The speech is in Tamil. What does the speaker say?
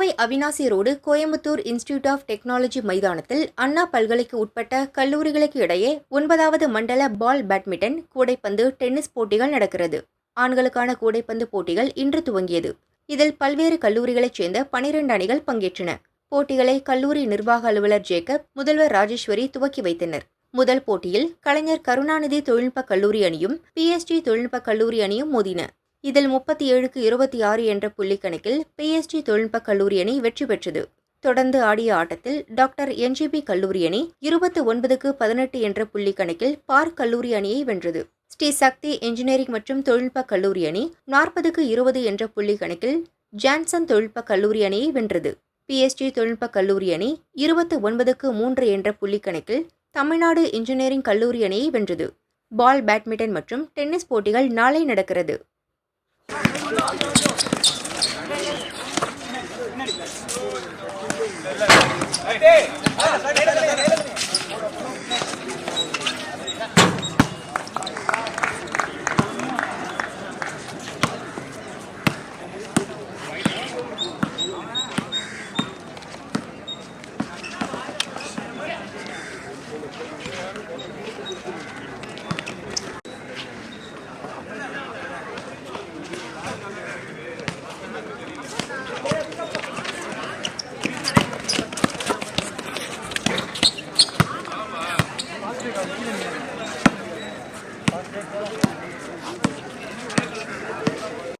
Kovai Avinashi road Coimbatore institute of technology மைதானத்தில் அண்ணா பல்கலைக்கு உட்பட்ட கல்லூரிகளுக்கு இடையே 9வது மண்டல பால் பேட்மிண்டன், கூடைப்பந்து, டென்னிஸ் போட்டிகள் நடக்கிறது. ஆண்களுக்கான கூடைப்பந்து போட்டிகள் இன்று துவங்கியது. இதில் பல்வேறு கல்லூரிகளைச் சேர்ந்த 12 அணிகள் பங்கேற்றன. போட்டிகளை கல்லூரி நிர்வாக அலுவலர் ஜேக்கப், முதல்வர் ராஜேஸ்வரி துவக்கி வைத்தனர். முதல் போட்டியில் கலைஞர் கருணாநிதி தொழில்நுட்ப கல்லூரி அணியும் PSG தொழில்நுட்ப கல்லூரி அணியும் மோதின. இதில் 37க்கு 26 என்ற புள்ளி கணக்கில் PSG தொழில்நுட்ப கல்லூரி அணி வெற்றி பெற்றது. தொடர்ந்து ஆடிய ஆட்டத்தில் டாக்டர் NGB கல்லூரி அணி 29க்கு 18 என்ற புள்ளி கணக்கில் பார்க் கல்லூரி அணியை வென்றது. ஸ்ரீ சக்தி இன்ஜினியரிங் மற்றும் தொழில்நுட்ப கல்லூரி அணி 40க்கு 20 என்ற புள்ளி கணக்கில் ஜான்சன் தொழில்நுட்ப கல்லூரி அணியை வென்றது. PSG தொழில்நுட்ப கல்லூரி அணி 29க்கு 3 என்ற புள்ளி கணக்கில் தமிழ்நாடு இன்ஜினியரிங் கல்லூரி அணியை வென்றது. பால் பேட்மிண்டன் மற்றும் டென்னிஸ் போட்டிகள் நாளை நடக்கிறது. Hey!